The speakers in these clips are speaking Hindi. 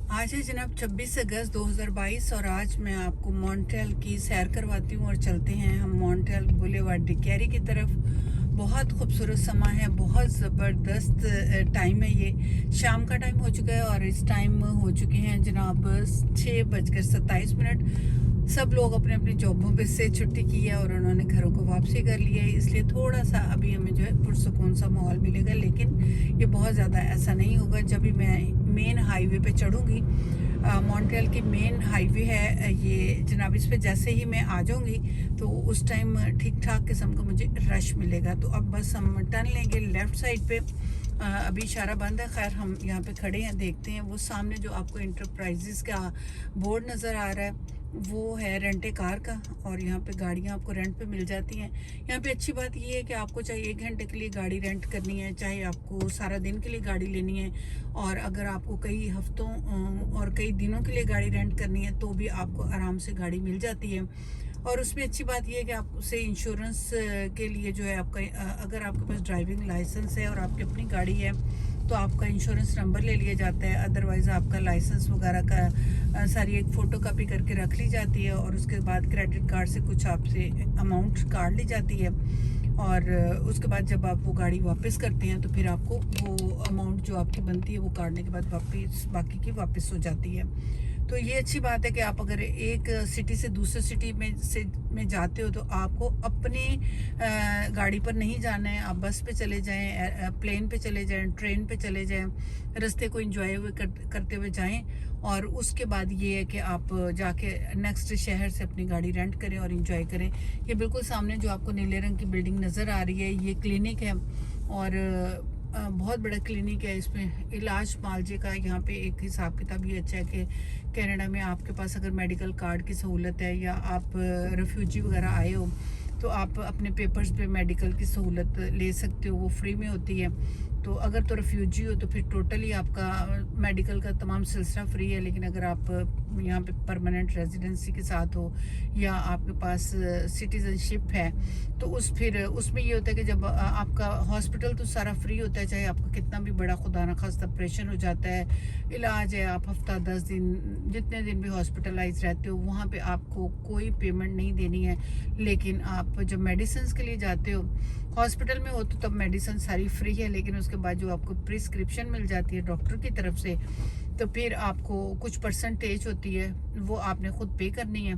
आज है जनाब 26 अगस्त 2022 और आज मैं आपको मॉन्ट्रियल की सैर करवाती हूँ और चलते हैं हम मॉन्ट्रियल बुलेवार्ड डिकैरी की तरफ। बहुत खूबसूरत समा है, बहुत ज़बरदस्त टाइम है। ये शाम का टाइम हो चुका है और इस टाइम हो चुके हैं जनाब 6:27। सब लोग अपने अपनी जॉबों पे से छुट्टी की है और उन्होंने घरों को वापसी कर लिया है, इसलिए थोड़ा सा अभी हमें जो है पुरसुकून सा माहौल मिलेगा। लेकिन ये बहुत ज़्यादा ऐसा नहीं होगा। जब भी मैं मेन हाईवे पे चढ़ूँगी, मॉन्ट्रियल की मेन हाईवे है ये जनाब, इस पे जैसे ही मैं आ जाऊँगी तो उस टाइम ठीक ठाक किस्म का मुझे रश मिलेगा। तो अब बस हम टर्न लेंगे लेफ़्ट साइड पे। अभी इशारा बंद है, खैर हम यहाँ पे खड़े हैं, देखते हैं। वो सामने जो आपको इंटरप्राइजेज़ का बोर्ड नज़र आ रहा है वो है रेंट ए कार का, और यहाँ पे गाड़ियाँ आपको रेंट पे मिल जाती हैं। यहाँ पे अच्छी बात ये है कि आपको चाहे 1 घंटे के लिए गाड़ी रेंट करनी है, चाहे आपको सारा दिन के लिए गाड़ी लेनी है, और अगर आपको कई हफ्तों और कई दिनों के लिए गाड़ी रेंट करनी है तो भी आपको आराम से गाड़ी मिल जाती है। और उसमें अच्छी बात यह है कि आपसे इंश्योरेंस के लिए जो है आपका अगर आपके पास ड्राइविंग लाइसेंस है और आपकी अपनी गाड़ी है तो आपका इंश्योरेंस नंबर ले लिया जाता है। अदरवाइज़ आपका लाइसेंस वगैरह का सारी एक फ़ोटो कापी करके रख ली जाती है और उसके बाद क्रेडिट कार्ड से कुछ आपसे अमाउंट काट ली जाती है, और उसके बाद जब आप वो गाड़ी वापस करते हैं तो फिर आपको वो अमाउंट जो आपकी बनती है वो काटने के बाद वापस बाकी की वापस हो जाती है। तो ये अच्छी बात है कि आप अगर एक सिटी से दूसरे सिटी में जाते हो तो आपको अपनी गाड़ी पर नहीं जाना है। आप बस पे चले जाएं, प्लेन पे चले जाएं, ट्रेन पे चले जाएं, रास्ते को एंजॉय करते हुए जाएं, और उसके बाद ये है कि आप जाके नेक्स्ट शहर से अपनी गाड़ी रेंट करें और एंजॉय करें। ये बिल्कुल सामने जो आपको नीले रंग की बिल्डिंग नज़र आ रही है ये क्लिनिक है, और बहुत बड़ा क्लिनिक है। इसमें इलाज मालजे का यहाँ पे एक हिसाब किताब ये अच्छा है कि कनाडा में आपके पास अगर मेडिकल कार्ड की सहूलत है या आप रेफ्यूजी वगैरह आए हो तो आप अपने पेपर्स पे मेडिकल की सहूलत ले सकते हो, वो फ्री में होती है। तो अगर तो रेफ्यूजी हो तो फिर टोटली आपका मेडिकल का तमाम सिलसिला फ्री है। लेकिन अगर आप यहाँ पे परमानेंट रेजिडेंसी के साथ हो या आपके पास सिटीजनशिप है तो फिर उसमें ये होता है कि जब आपका हॉस्पिटल तो सारा फ्री होता है, चाहे आपका कितना भी बड़ा खुदा न खास्ता ऑपरेशन हो जाता है, इलाज है, आप हफ्ता 10 दिन जितने दिन भी हॉस्पिटलाइज रहते हो वहाँ पे आपको कोई पेमेंट नहीं देनी है। लेकिन आप जब मेडिसिन के लिए जाते हो हॉस्पिटल में हो तो तब मेडिसिन सारी फ्री है, लेकिन उसके बाद जो आपको प्रिस्क्रिप्शन मिल जाती है डॉक्टर की तरफ से तो फिर आपको कुछ परसेंटेज होती है वो आपने खुद पे करनी है,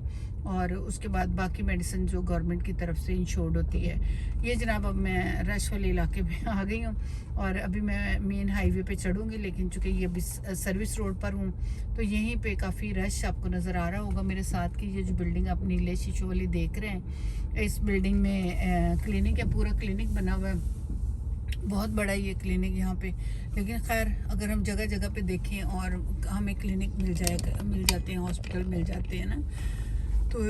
और उसके बाद बाकी मेडिसिन जो गवर्नमेंट की तरफ से इंश्योर्ड होती है। ये जनाब अब मैं रश वाले इलाके में आ गई हूँ और अभी मैं मेन हाईवे पे चढ़ूँगी, लेकिन चूँकि ये अभी सर्विस रोड पर हूँ तो यहीं पे काफ़ी रश आपको नज़र आ रहा होगा। मेरे साथ की ये जो बिल्डिंग आप नीले शीशों वाली देख रहे हैं, इस बिल्डिंग में क्लिनिक है, पूरा क्लिनिक बना हुआ है, बहुत बड़ा ये क्लिनिक यहाँ पे। लेकिन खैर अगर हम जगह जगह पे देखें और हमें क्लिनिक मिल जाते हैं, हॉस्पिटल मिल जाते हैं ना, तो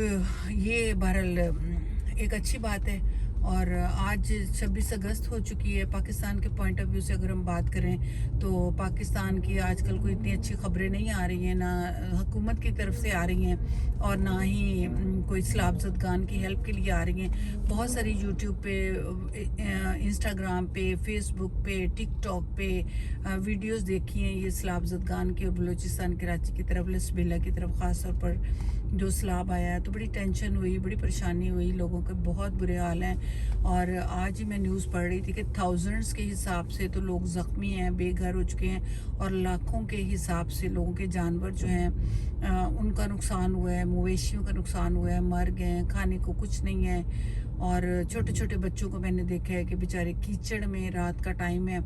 ये बहरहाल एक अच्छी बात है। और आज 26 अगस्त हो चुकी है। पाकिस्तान के पॉइंट ऑफ व्यू से अगर हम बात करें तो पाकिस्तान की आजकल कोई इतनी अच्छी खबरें नहीं आ रही हैं, ना हुकूमत की तरफ से आ रही हैं और ना ही कोई सैलाब ज़दगान की हेल्प के लिए आ रही हैं। बहुत सारी यूट्यूब पे, इंस्टाग्राम पे, फेसबुक पे, टिकटॉक पे वीडियोस देखी हैं ये सैलाब ज़दगान की, और बलूचिस्तान कराची की तरफ, लसबिला की तरफ ख़ास तौर पर जो सैलाब आया है तो बड़ी टेंशन हुई, बड़ी परेशानी हुई, लोगों के बहुत बुरे हाल हैं। और आज ही मैं न्यूज़ पढ़ रही थी कि थाउजेंड्स के हिसाब से तो लोग ज़ख्मी हैं, बेघर हो चुके हैं, और लाखों के हिसाब से लोगों के जानवर जो हैं उनका नुकसान हुआ है, मवेशियों का नुकसान हुआ है, मर गए हैं, खाने को कुछ नहीं है। और छोटे छोटे बच्चों को मैंने देखा है कि बेचारे कीचड़ में, रात का टाइम है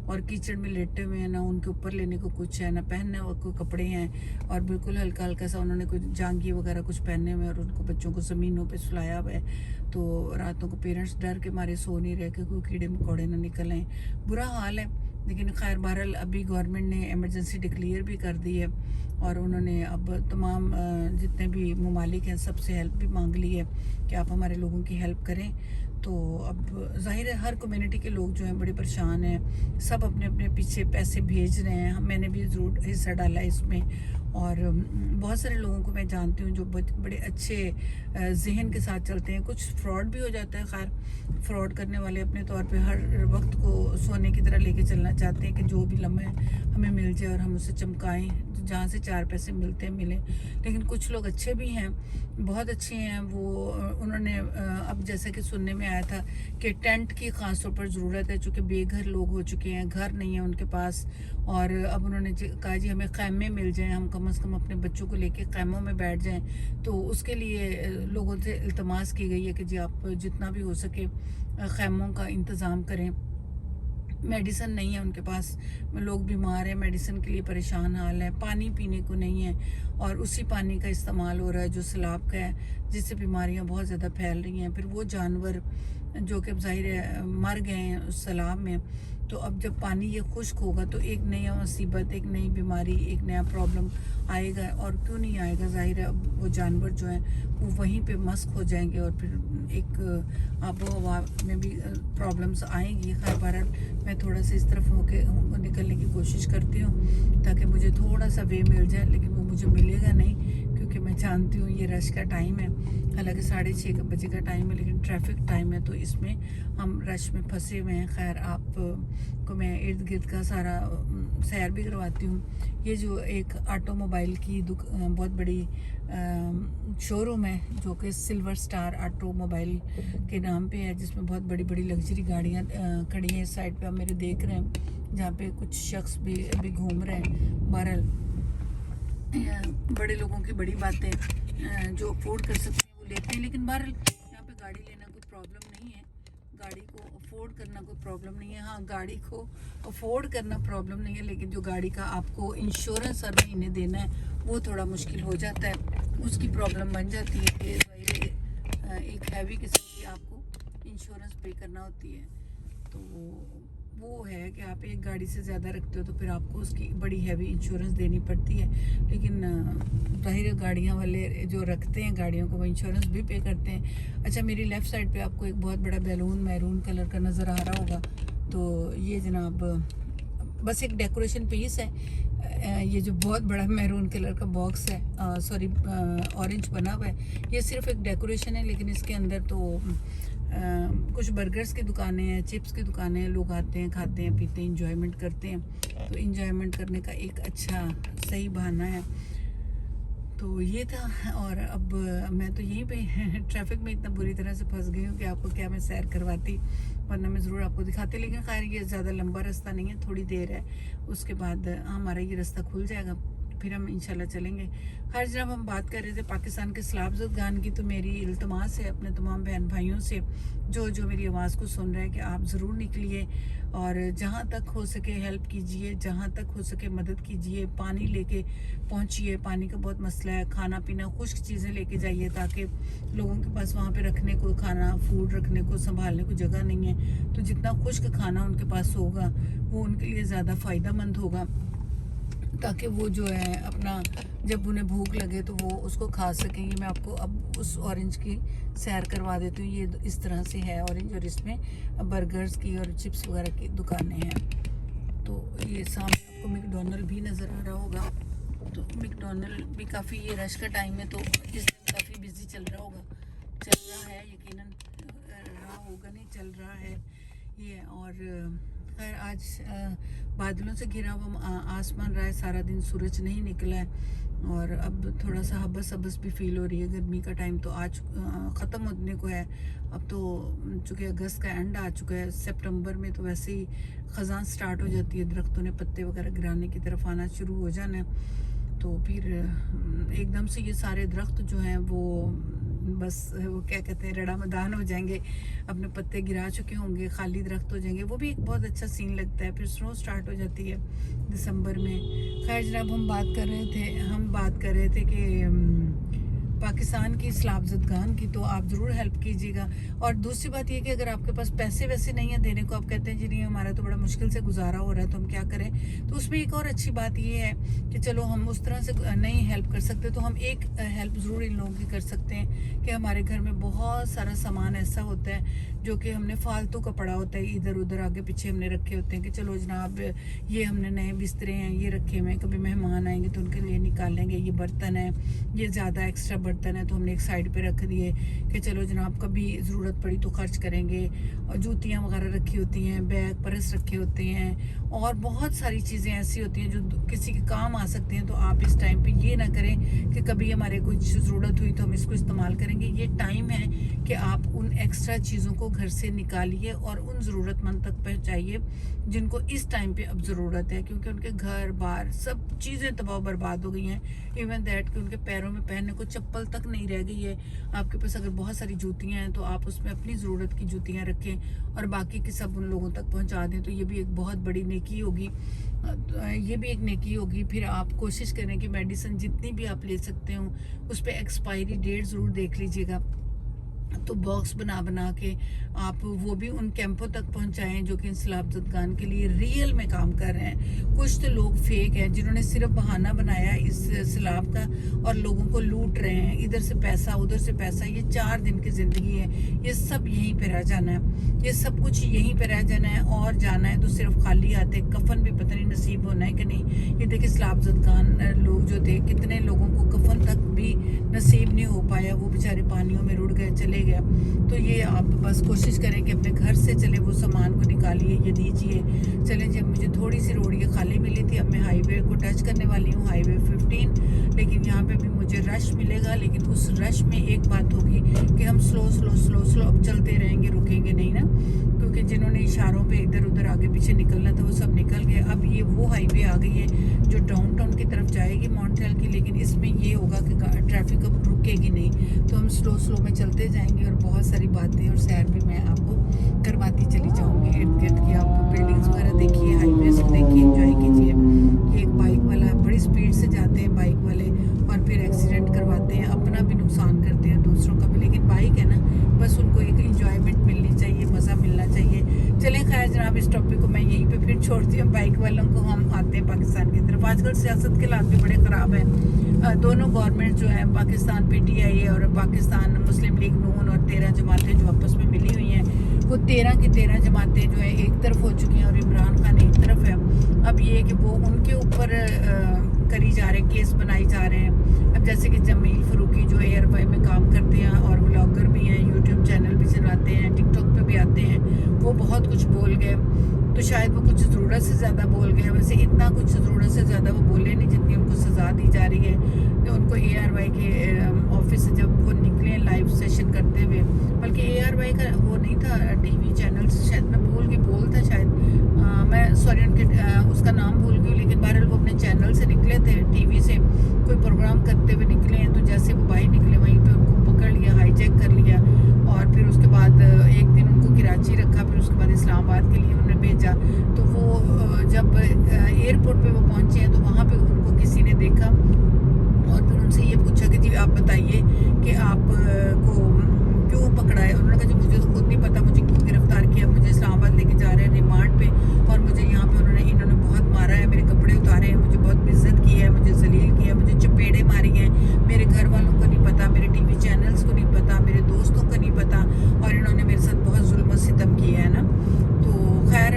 और कीचड़ में लेटे हुए हैं, ना उनके ऊपर लेने को कुछ है, ना पहनने को कपड़े हैं, और बिल्कुल हल्का हल्का सा उन्होंने कुछ जांगी वगैरह कुछ पहने हुए और उनको बच्चों को ज़मीनों पे सुलाया हुआ है। तो रातों को पेरेंट्स डर के मारे सो नहीं रहे कि कोई कीड़े मकोड़े ना निकल आए, बुरा हाल है। लेकिन खैर बहरहाल अभी गवर्नमेंट ने इमरजेंसी डिक्लेयर भी कर दी है और उन्होंने अब तमाम जितने भी ममालिक हैं सबसे हेल्प भी मांग ली है कि आप हमारे लोगों की हेल्प करें। तो अब जाहिर है हर कम्युनिटी के लोग जो हैं बड़े परेशान हैं, सब अपने अपने पीछे पैसे भेज रहे हैं। मैंने भी ज़रूर हिस्सा डाला है इसमें, और बहुत सारे लोगों को मैं जानती हूँ जो बड़े अच्छे जहन के साथ चलते हैं। कुछ फ्रॉड भी हो जाता है, खैर फ्रॉड करने वाले अपने तौर पे हर वक्त को सोने की तरह लेके चलना चाहते हैं कि जो भी लम्हा हमें मिल जाए और हम उसे चमकाएं, जहाँ से 4 पैसे मिलते हैं मिले। लेकिन कुछ लोग अच्छे भी हैं, बहुत अच्छे हैं वो। उन्होंने अब जैसे कि सुनने में आया था कि टेंट की ख़ास तौर पर ज़रूरत है, चूँकि बेघर लोग हो चुके हैं, घर नहीं है उनके पास। और अब उन्होंने कहा जी हमें ख़ैमे मिल जाएं, हम कम से कम अपने बच्चों को लेके ख़ैमों में बैठ जाएं। तो उसके लिए लोगों से इल्तमास की गई है कि जी आप जितना भी हो सके ख़ैमों का इंतज़ाम करें। मेडिसिन नहीं है उनके पास, लोग बीमार हैं, मेडिसिन के लिए परेशान हाल है, पानी पीने को नहीं है, और उसी पानी का इस्तेमाल हो रहा है जो सैलाब का है, जिससे बीमारियां बहुत ज़्यादा फैल रही हैं। फिर वो जानवर जो कि ज़ाहिर है मर गए हैं उस सैलाब में, तो अब जब पानी ये खुश्क होगा तो एक नया मुसीबत, एक नई बीमारी, एक नया प्रॉब्लम आएगा। और क्यों नहीं आएगा, ज़ाहिर है अब वो जानवर जो हैं वो वहीं पे मस्क हो जाएंगे और फिर एक आबो हवा में भी प्रॉब्लम्स आएंगी। खैर बहरहाल मैं थोड़ा सा इस तरफ होके निकलने की कोशिश करती हूँ ताकि मुझे थोड़ा सा वे मिल जाए, लेकिन वो मुझे मिलेगा नहीं क्योंकि मैं जानती हूँ ये रश का टाइम है। हालांकि 6:30 बजे का टाइम है, लेकिन ट्रैफिक टाइम है तो इसमें हम रश में फंसे हुए हैं। खैर आप को मैं इर्द गिर्द का सारा सैर भी करवाती हूँ। ये जो एक ऑटोमोबाइल की बहुत बड़ी शोरूम है जो कि सिल्वर स्टार ऑटोमोबाइल के नाम पे है, जिसमें बहुत बड़ी बड़ी लग्जरी गाड़ियाँ खड़ी हैं। इस साइड पे आप मेरे देख रहे हैं जहाँ पे कुछ शख्स भी अभी घूम रहे हैं। बहरहाल बड़े लोगों की बड़ी बातें, जो अफोर्ड कर सकते हैं वो लेते हैं। लेकिन बहरहाल यहाँ पे गाड़ी लेना कोई प्रॉब्लम नहीं है, गाड़ी को अफोर्ड करना कोई प्रॉब्लम नहीं है। हाँ, गाड़ी को अफोर्ड करना प्रॉब्लम नहीं है, लेकिन जो गाड़ी का आपको इंश्योरेंस हर महीने देना है वो थोड़ा मुश्किल हो जाता है, उसकी प्रॉब्लम बन जाती है कि एक हैवी किस्म की आपको इंश्योरेंस पे करना होती है। तो वो है कि आप एक गाड़ी से ज़्यादा रखते हो तो फिर आपको उसकी बड़ी हैवी इंश्योरेंस देनी पड़ती है। लेकिन ज़ाहिर गाड़ियाँ वाले जो रखते हैं गाड़ियों को वो इंश्योरेंस भी पे करते हैं। अच्छा, मेरी लेफ़्ट साइड पे आपको एक बहुत बड़ा बैलून मैरून कलर का नज़र आ रहा होगा, तो ये जनाब बस एक डेकोरेशन पीस है। ये जो बहुत बड़ा मैरून कलर का बॉक्स है, सॉरी ऑरेंज बना हुआ है, ये सिर्फ एक डेकोरेशन है। लेकिन इसके अंदर तो कुछ बर्गर्स की दुकानें हैं, चिप्स की दुकानें हैं, लोग आते हैं, खाते हैं, पीते हैं, इंजॉयमेंट करते हैं। तो इंजॉयमेंट करने का एक अच्छा सही बहाना है। तो ये था, और अब मैं तो यहीं पे ट्रैफिक में इतना बुरी तरह से फंस गई हूँ कि आपको क्या मैं सैर करवाती, वरना मैं ज़रूर आपको दिखाती। लेकिन खैर ये ज़्यादा लंबा रास्ता नहीं है, थोड़ी देर है, उसके बाद हमारा ये रास्ता खुल जाएगा, फिर हम इंशाल्लाह चलेंगे। खैर जब हम बात कर रहे थे पाकिस्तान के सलाबज़द गान की, तो मेरी इल्तमास है अपने तमाम बहन भाइयों से जो मेरी आवाज़ को सुन रहे हैं कि आप ज़रूर निकलिए और जहाँ तक हो सके हेल्प कीजिए, जहाँ तक हो सके मदद कीजिए, पानी लेके पहुँचिए। पानी का बहुत मसला है, खाना पीना खुश्क चीज़ें लेके जाइए ताकि लोगों के पास वहाँ पे रखने को खाना फूड रखने को संभालने को जगह नहीं है। तो जितना खुश्क खाना उनके पास होगा वो उनके लिए ज़्यादा फ़ायदा मंद होगा, ताकि वो जो है अपना जब उन्हें भूख लगे तो वो उसको खा सकेंगे। मैं आपको अब उस ऑरेंज की सैर करवा देती हूँ। ये इस तरह से है ऑरेंज, और इसमें बर्गर्स की और चिप्स वगैरह की दुकानें हैं। तो ये सामने आपको मैकडॉनल्ड भी नज़र आ रहा होगा। तो मैकडॉनल्ड भी काफ़ी, ये रश का टाइम है तो इस दिन काफ़ी बिजी चल रहा होगा, चल रहा है, यकीनन रहा होगा, नहीं चल रहा है ये। और खैर आज बादलों से घिरा हुआ आसमान रहा है, सारा दिन सूरज नहीं निकला है, और अब थोड़ा सा हबस हबस भी फील हो रही है। गर्मी का टाइम तो आज ख़त्म होने को है। अब तो चूँकि अगस्त का एंड आ चुका है, सितंबर में तो वैसे ही ख़ज़ां स्टार्ट हो जाती है, दरख्तों ने पत्ते वगैरह गिराने की तरफ आना शुरू हो जाना है। तो फिर एकदम से ये सारे दरख्त जो हैं वो बस वो क्या कहते हैं रड़ा मैदान हो जाएंगे, अपने पत्ते गिरा चुके होंगे, खाली दरख्त हो जाएंगे। वो भी एक बहुत अच्छा सीन लगता है। फिर स्नो स्टार्ट हो जाती है दिसंबर में। खैर जनाब हम बात कर रहे थे कि पाकिस्तान की सलाबज़द गान की, तो आप ज़रूर हेल्प कीजिएगा। और दूसरी बात ये कि अगर आपके पास पैसे वैसे नहीं है देने को, आप कहते हैं जी नहीं हमारा तो बड़ा मुश्किल से गुजारा हो रहा है तो हम क्या करें, तो उसमें एक और अच्छी बात ये है कि चलो हम उस तरह से नहीं हेल्प कर सकते तो हम एक हेल्प ज़रूर इन लोगों की कर सकते हैं कि हमारे घर में बहुत सारा सामान ऐसा होता है जो कि हमने फालतू का पड़ा होता है, इधर उधर आगे पीछे हमने रखे होते हैं कि चलो जनाब ये हमने नए बिस्तरे हैं ये रखे हुए हैं, कभी मेहमान आएंगे तो उनके लिए निकालेंगे। ये बर्तन है, ये ज़्यादा एक्स्ट्रा बर्तन है तो हमने एक साइड पे रख दिए कि चलो जनाब कभी ज़रूरत पड़ी तो खर्च करेंगे। और जूतियाँ वगैरह रखी होती हैं, बैग पर्स रखे होते हैं, और बहुत सारी चीज़ें ऐसी होती हैं जो किसी के काम आ सकती हैं। तो आप इस टाइम पे ये ना करें कि कभी हमारे कुछ ज़रूरत हुई तो हम इसको इस्तेमाल करेंगे। ये टाइम है कि आप उन एक्स्ट्रा चीज़ों को घर से निकालिए और उन ज़रूरतमंद तक पहुँचाइए जिनको इस टाइम पे अब ज़रूरत है, क्योंकि उनके घर बार सब चीज़ें तबाह बर्बाद हो गई हैं। इवन दैट कि उनके पैरों में पहनने को चप्पल तक नहीं रह गई है। आपके पास अगर बहुत सारी जूतियाँ हैं तो आप उसमें अपनी ज़रूरत की जूतियाँ रखें और बाकी की सब उन लोगों तक पहुँचा दें, तो ये भी एक बहुत बड़ी नेकी होगी। ये भी एक नेकी होगी। फिर आप कोशिश करें कि मेडिसिन जितनी भी आप ले सकते हो उस पर एक्सपायरी डेट ज़रूर देख लीजिएगा। तो बॉक्स बना बना के आप वो भी उन कैंपों तक पहुंचाएं जो कि सैलाब ज़दगान के लिए रियल में काम कर रहे हैं। कुछ तो लोग फेक हैं जिन्होंने सिर्फ बहाना बनाया इस सैलाब का और लोगों को लूट रहे हैं, इधर से पैसा उधर से पैसा। ये 4 दिन की ज़िंदगी है, ये सब यहीं पे रह जाना है, ये सब कुछ यहीं पे रह जाना है और जाना है तो सिर्फ खाली हाथे। कफन भी पता नहीं नसीब होना है कि नहीं। ये देखिए सैलाब ज़दगान लोग जो थे, कितने लोगों को कफन तक भी नसीब नहीं हो पाया, वो बेचारे पानियों में रुड़ गए, चले गए। तो ये आप बस कोशिश करें कि अपने घर से चले वो सामान को निकालिए, ये दीजिए। चलें जी, मुझे थोड़ी सी रोड ये खाली मिली थी, अब मैं हाईवे को टच करने वाली हूँ, हाईवे 15। लेकिन यहाँ पे भी मुझे रश मिलेगा, लेकिन उस रश में एक बात होगी कि हम स्लो स्लो स्लो स्लो अब चलते रहेंगे, रुकेंगे नहीं ना, क्योंकि जिन्होंने इशारों पे इधर उधर आगे पीछे निकलना था वो सब निकल गए। अब ये वो हाईवे आ गई है जो डाउनटाउन की तरफ जाएगी मॉन्ट्रियल की, लेकिन इसमें ये होगा कि ट्रैफिक अब रुकेगी नहीं, तो हम स्लो स्लो में चलते जाएंगे और बहुत सारी बातें और सैर भी मैं आपको करवाती चली जाऊंगी। इर्द गिर्द की आप बिल्डिंग्स वगैरह देखिए, हाईवेज को देखिए, एंजॉय कीजिए। ये एक बाइक वाला बड़ी स्पीड से जाते हैं बाइक वाले और फिर एक्सीडेंट करवाते हैं, अपना भी नुकसान करते हैं दूसरों का भी। लेकिन बाइक है ना, बस उनको एक इंजॉयमेंट मिलनी चाहिए, मज़ा मिलना चाहिए। चलें खैर जनाब, इस टॉपिक को मैं यहीं पे फिर छोड़ती हूँ। बाइक वालों को हम आते हैं पाकिस्तान की तरफ। आजकल सियासत के हालात भी बड़े ख़राब हैं। दोनों गवर्नमेंट जो है, पाकिस्तान PTI और पाकिस्तान मुस्लिम लीग नून और 13 जमातें जो आपस में मिली हुई हैं, वो 13 की 13 जमातें जो है एक तरफ हो चुकी हैं और इमरान खान एक तरफ है। अब ये कि वो उनके ऊपर करी जा रहे, केस बनाए जा रहे हैं। अब जैसे कि जमील फ़रूकी जो ARY में काम करते हैं और व्लॉगर भी हैं, यूट्यूब चैनल भी चलाते हैं, टिकटॉक पे भी आते हैं, वो बहुत कुछ बोल गए। तो शायद वो कुछ ज़रूरत से ज़्यादा बोल गए। वैसे इतना कुछ ज़रूरत से ज़्यादा वो बोले नहीं जितनी उनको सज़ा दी जा रही है। तो उनको ARY के ऑफिस से जब वो निकले लाइव सेशन करते हुए, बल्कि ARY का वो नहीं था, TV चैनल शायद, मैं भूल गई, बोल था शायद, मैं सॉरी उनके उसका नाम भूल गई। लेकिन बहरहाल वो अपने चैनल से निकले थे, TV से कोई प्रोग्राम करते हुए निकले हैं। तो जैसे वो बाहर निकले वहीं पे उनको पकड़ लिया, हाईजैक कर लिया और फिर उसके बाद एक दिन उनको कराची रखा, फिर उसके बाद इस्लामाबाद के लिए उन्हें भेजा। तो वो जब एयरपोर्ट पे वो पहुंचे हैं तो वहाँ पे उनको किसी ने देखा और फिर उनसे ये पूछा कि जी आप बताइए कि आप को क्यों पकड़ा है। उन्होंने कहा जी मुझे तो खुद नहीं पता मुझे क्यों गिरफ्तार किया, मुझे इस्लामाबाद लेके जा रहे हैं रिमांड पे और मुझे यहाँ पे इन्होंने बहुत मारा है, मेरे कपड़े उतारे हैं, मुझे बहुत बेइज्जत की है, मुझे जलील किया, मुझे चपेड़े मारी हैं। मेरे घर वालों को नहीं पता, मेरे TV चैनल्स को नहीं पता, मेरे दोस्तों को नहीं पता और इन्होंने मेरे साथ बहुत जुल्म और सितम किया है ना। तो खैर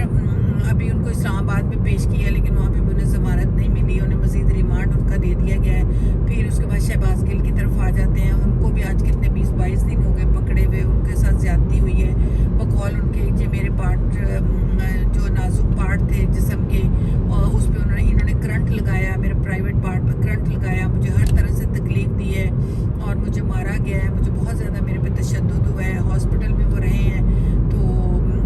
अभी उनको इस्लामाबाद में पेश किया, लेकिन वहाँ पे भी उन्हें ज़मानत नहीं मिली, उन्हें मज़ीद रिमांड उनका दे दिया गया है। फिर उसके बाद शहबाज गिल की तरफ आ जाते हैं। उनको भी आज कितने 20-22 दिन हो गए पकड़े हुए, उनके साथ ज़्यादती हुई है बकौल उनके जो मेरे पार्ट जो नाजुक पार्ट थे जिस्म के, और उस पर इन्होंने करंट लगाया, मेरे प्राइवेट पार्ट पर करंट लगाया, मुझे हर तरह से तकलीफ दी है और मुझे मारा गया है, मुझे बहुत ज़्यादा मेरे पे तशद्दुद हुआ है, हॉस्पिटल में वो रहे हैं। तो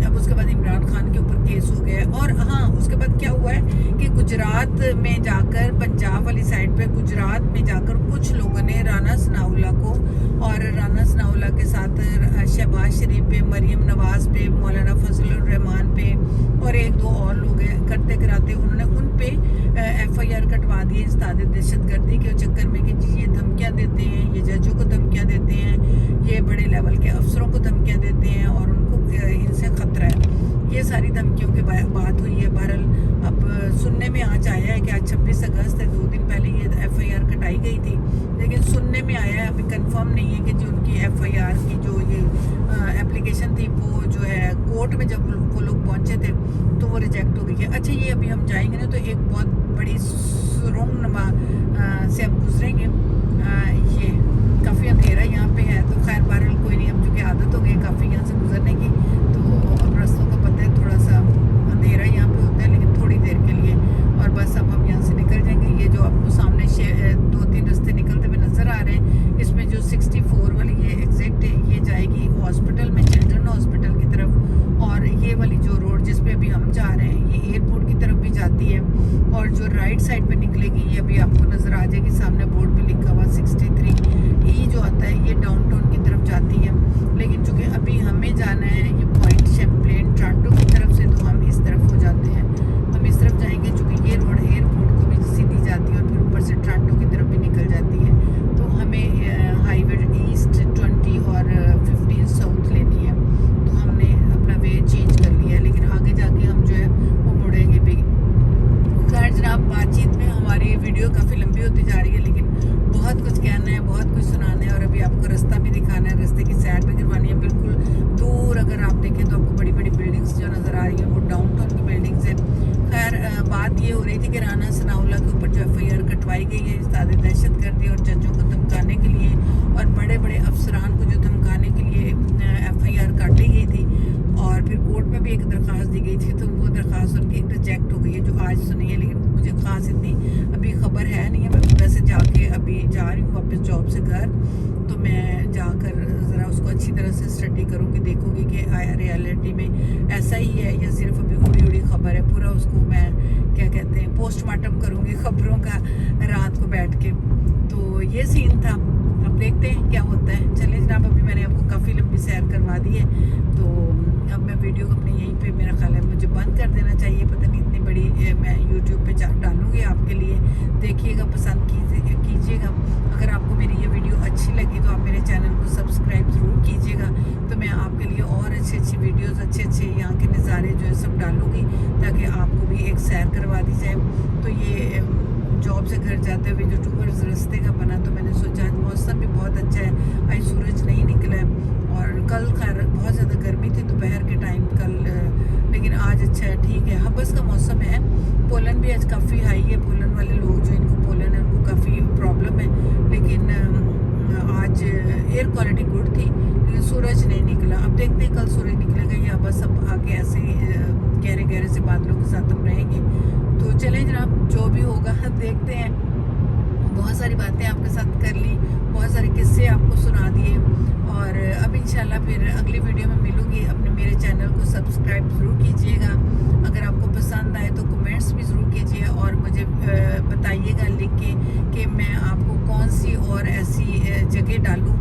अब उसके बाद इमरान खान के ऊपर केस हो गया है। और हाँ, उसके बाद क्या हुआ है कि गुजरात में जाकर, पंजाब वाली साइड पे गुजरात में जाकर कुछ लोगों ने राना सनाउल्लाह को और राना सनाउल्लाह के साथ शहबाज शरीफ पे, मरीम नवाज़ पे, मौलाना फजलुर रहमान पे और 1-2 और लोग करते कराते उन्होंने उन पे FIR कटवा दी है इस्ताद दहशतगर्दी के चक्कर में कि जी ये धमकियाँ देते हैं, ये जजों को धमकियाँ देते हैं, ये बड़े लेवल के अफसरों को धमकियाँ देते हैं और उनको इनसे ख़तरा है। ये सारी धमकियों की बात हुई है। बहरहाल अब सुनने में आज आया है कि आज 26 अगस्त है, 2 दिन पहले ये FIR कटाई गई थी, लेकिन सुनने में आया है, अभी कंफर्म नहीं है कि जो उनकी FIR की जो ये एप्लीकेशन थी वो जो है कोर्ट में जब वो लोग पहुंचे थे तो वो रिजेक्ट हो गई है। अच्छा, ये अभी हम जाएंगे ना तो एक बहुत बड़ी सुरंग नमा से हम गुजरेंगे। ये काफ़ी अंधेरा यहाँ पे है, तो खैर बहरहाल कोई नहीं, हम चूँकि आदत हो गई काफ़ी यहाँ से गुजरने की, तो अब रास्तों का पता है, थोड़ा सा अंधेरा यहाँ पे होता है, लेकिन थोड़ी साइड पे निकलेगी, ये अभी आपको नज़र आ जाएगी, सामने बोर्ड पे लिखा हुआ 63E जो आता है, ये डाउनटाउन की तरफ जाती है। लेकिन चूँकि अभी हमें जाना है ये पॉइंट शैम्पेन टोरंटो की तरफ से, तो हम इस तरफ हो जाते हैं, हम इस तरफ जाएंगे चूँकि ये रोड एयरपोर्ट को भी सीधी जाती है और फिर ऊपर से टोरंटो की तरफ भी निकल जाती है। तो हमें हाईवे ईस्ट 20 और 15 साउथ लेनी है, तो हमने अपना वे चेंज कर लिया है, लेकिन आगे जाके हम जो है वो मुड़ेंगे भी। खैर जनाब, बातचीत में हमारी वीडियो काफ़ी लंबी होती जा रही है, लेकिन बहुत कुछ कहना है, बहुत कुछ सुनाना है और अभी आपको रास्ता भी दिखाना है, रास्ते की सैर भी करवानी है। बिल्कुल दूर अगर आप देखें तो आपको बड़ी बड़ी बिल्डिंग्स जो नज़र आ रही हैं वो डाउनटाउन की बिल्डिंग्स हैं। खैर बात ये हो रही थी कि राना सनाउल्लाह के ऊपर जो FIR कटवाई गई है सादे दहशतगर्दी और जजों को धमकाने के लिए और बड़े बड़े अफसरान को जो धमकाने के लिए FIR काटी गई थी और फिर कोर्ट में भी एक दरख्वास्त दी गई थी, तो वो दरख्वास्त उनकी रिजेक्ट हो गई है जो आज सुनी है। लेकिन मुझे खास इतनी अभी खबर है नहीं है, मैं वैसे जाके अभी जा रही हूँ वापस जॉब से घर, तो मैं जाकर ज़रा उसको अच्छी तरह से स्टडी करूँगी, देखूँगी कि रियलिटी में ऐसा ही है या सिर्फ अभी उड़ी उड़ी खबर है। पूरा उसको मैं क्या कहते हैं पोस्टमार्टम करूँगी खबरों का रात को बैठ के। तो ये सीन था, अब देखते हैं क्या होता है। चलिए जनाब, अभी मैंने आपको काफ़ी लंबी सैर करवा दी है, तो अब मैं वीडियो अपने यहीं पे मेरा ख्याल है मुझे बंद कर देना चाहिए। पता नहीं इतनी बड़ी मैं यूट्यूब पे डालूँगी आपके लिए, देखिएगा, पसंद कीजिएगा। अगर आपको मेरी ये वीडियो अच्छी लगी तो आप मेरे चैनल को सब्सक्राइब ज़रूर कीजिएगा, तो मैं आपके लिए और अच्छी अच्छी वीडियोज़, अच्छे अच्छे यहाँ के नज़ारे जो है सब डालूँगी, ताकि आपको भी एक सैर करवा दी जाए। तो ये जॉब से घर जाते हुए जो टूवर्ड्स रास्ते का बना, तो मैंने सोचा आज मौसम भी बहुत अच्छा है, आज सूरज नहीं निकला है और कल खैर बहुत ज़्यादा गर्मी थी दोपहर के टाइम कल, लेकिन आज अच्छा है, ठीक है, हबस का मौसम है। पोलन भी आज काफ़ी हाई है, पोलन वाले लोग जो इनको पोलन है उनको काफ़ी प्रॉब्लम है, लेकिन आज एयर क्वालिटी गुड थी, लेकिन सूरज नहीं निकला। अब देखते हैं कल सूरज निकलेगा या बस अब आगे ऐसे गहरे गहरे से बादलों के साथ हम रहेंगे। तो चलें जनाब, जो भी होगा देखते हैं। बहुत सारी बातें आपके साथ कर ली, बहुत सारे किस्से आपको सुना दिए और अब इंशाल्लाह फिर अगली वीडियो में मिलूंगी। अपने मेरे चैनल को सब्सक्राइब ज़रूर कीजिएगा, अगर आपको पसंद आए तो कमेंट्स भी ज़रूर कीजिए और मुझे बताइएगा लिख के कि मैं आपको कौन सी और ऐसी जगह डालूँ।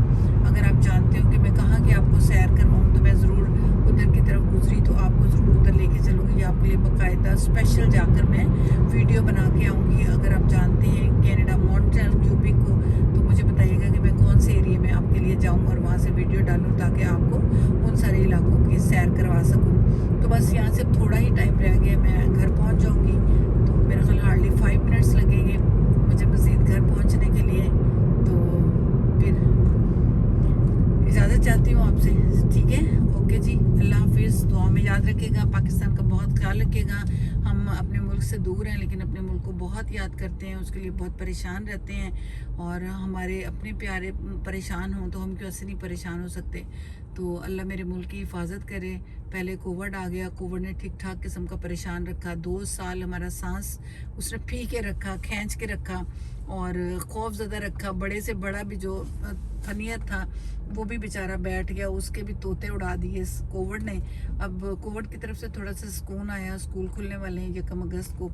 अगर आप जानते हो कि मैं कहाँ की आपको सैर करवाऊँ तो मैं ज़रूर उधर की तरफ गुजरी तो आपको ज़रूर उधर लेके चलूँगी, या आपके लिए बाकायदा स्पेशल जाकर मैं वीडियो बना के आऊँगी। अगर आप जानते हैं कैनेडा मॉन्ट्रियल क्यूबिक को, तो मुझे बताइएगा कि मैं कौन से एरिया में आपके लिए जाऊँ और वहाँ से वीडियो डालूँ, ताकि आपको उन सारे इलाकों की सैर करवा सकूँ। तो बस यहाँ से थोड़ा ही टाइम रह गया, मैं घर पहुँच जाऊँगी, तो मेरा ख्याल हार्डली 5 मिनट्स लगेंगे मुझे मज़ीद घर पहुँचने के लिए। तो फिर इजाज़त चाहती हूँ आपसे, ठीक है, ओके जी, अल्लाह हाफिज़। दुआ में याद रखिएगा, पाकिस्तान का बहुत ख्याल रखिएगा। हम अपने मुल्क से दूर हैं, लेकिन अपने मुल्क को बहुत याद करते हैं, उसके लिए बहुत परेशान रहते हैं और हमारे अपने प्यारे परेशान हों तो हम कैसे नहीं परेशान हो सकते। तो अल्लाह मेरे मुल्क की हिफाजत करे। पहले कोविड आ गया, कोविड ने ठीक ठाक किस्म का परेशान रखा, 2 साल हमारा सांस उसने पी के रखा, खींच के रखा और खौफ ज़्यादा रखा। बड़े से बड़ा भी जो फनीत था वो भी बेचारा बैठ गया, उसके भी तोते उड़ा दिए इस कोविड ने। अब कोविड की तरफ से थोड़ा सा सुकून आया, स्कूल खुलने वाले हैं 1 अगस्त को,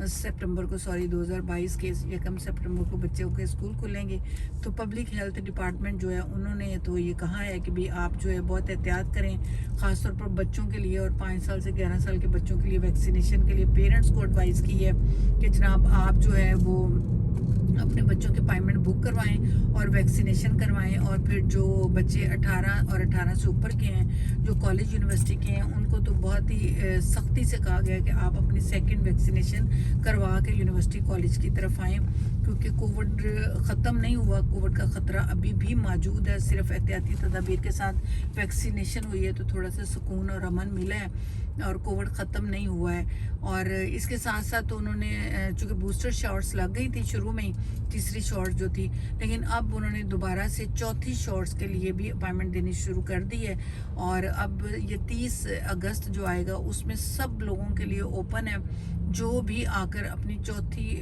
सितंबर को, सॉरी 2022 के 1 सितंबर को बच्चों के स्कूल खुलेंगे। तो पब्लिक हेल्थ डिपार्टमेंट जो है उन्होंने तो ये कहा है कि भाई आप जो है बहुत एहतियात करें, ख़ासतौर पर बच्चों के लिए और 5 साल से 11 साल के बच्चों के लिए वैक्सीनेशन के लिए पेरेंट्स को एडवाइस की है कि जनाब आप जो है वो अपने बच्चों के अपॉइंटमेंट बुक करवाएं और वैक्सीनेशन करवाएं। और फिर जो बच्चे 18 और 18 से ऊपर के हैं, जो कॉलेज यूनिवर्सिटी के हैं, उनको तो बहुत ही सख्ती से कहा गया है कि आप अपनी सेकंड वैक्सीनेशन करवा के यूनिवर्सिटी कॉलेज की तरफ आएँ, क्योंकि कोविड ख़त्म नहीं हुआ, कोविड का ख़तरा अभी भी मौजूद है। सिर्फ एहतियाती तदाबीर के साथ वैक्सीनेशन हुई है तो थोड़ा सा सुकून और अमन मिला है और कोविड ख़त्म नहीं हुआ है। और इसके साथ साथ उन्होंने चूँकि बूस्टर शॉट्स लग गई थी शुरू में ही, तीसरी शॉट जो थी, लेकिन अब उन्होंने दोबारा से चौथी शॉट्स के लिए भी अपॉइंटमेंट देनी शुरू कर दी है। और अब ये 30 अगस्त जो आएगा उसमें सब लोगों के लिए ओपन है, जो भी आकर अपनी चौथी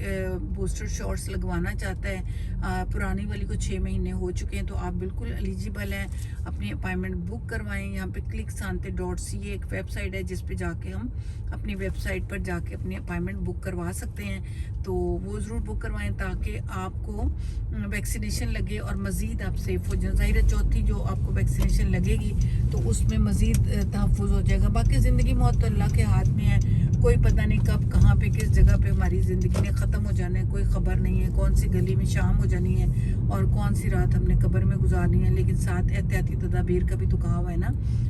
बूस्टर शॉट्स लगवाना चाहता है। पुरानी वाली को 6 महीने हो चुके हैं, तो आप बिल्कुल एलिजिबल हैं, अपनी अपॉइंटमेंट बुक करवाएं। यहाँ पे clicksanté.ca एक वेबसाइट है जिस पे जाके हम अपनी वेबसाइट पर पर जाके अपनी अपॉइंटमेंट बुक करवा सकते हैं, तो वो ज़रूर बुक करवाएं ताकि आपको वैक्सीनेशन लगे और मज़ीद आप सेफ़ हो जाए। ज़ाहिर है चौथी जो आपको वैक्सीनेशन लगेगी तो उसमें मज़ीद तहफ़्फ़ुज़ हो जाएगा। बाकी ज़िंदगी मौत तो अल्लाह के हाथ में है, कोई पता नहीं कब कहाँ पे किस जगह पे हमारी ज़िंदगी ने ख़त्म हो जाना है, कोई ख़बर नहीं है। कौन सी गली में शाम हो जानी है और कौन सी रात हमने कब्र में गुजारनी है। लेकिन साथ एहतियाती तदाबीर का भी तो कहा हुआ है ना,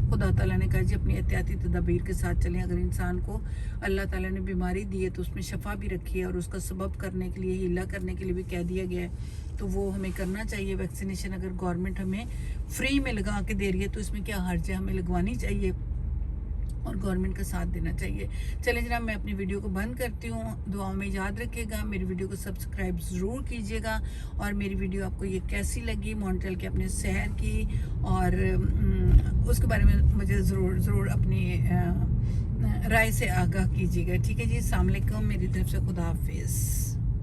खुदा ताला ने कहा जी अपनी एहतियाती तदाबीर के साथ चलें। अगर इंसान को अल्लाह ताला ने बीमारी दी है तो उसमें शफा भी रखी है और उसका सबब करने के लिए, हीला करने के लिए भी कह दिया गया है, तो वो हमें करना चाहिए। वैक्सीनेशन अगर गवर्नमेंट हमें फ्री में लगा के दे रही है तो इसमें क्या हर्ज है, हमें लगवानी चाहिए और गवर्नमेंट का साथ देना चाहिए। चलें जनाब, मैं अपनी वीडियो को बंद करती हूँ। दुआओं में याद रखिएगा, मेरी वीडियो को सब्सक्राइब ज़रूर कीजिएगा और मेरी वीडियो आपको ये कैसी लगी, मॉन्ट्रियल के अपने शहर की, और उसके बारे में मुझे ज़रूर अपनी राय से आगाह कीजिएगा। ठीक है जी, अस्सलाम वालेकुम, मेरी तरफ से खुदा हाफिज़।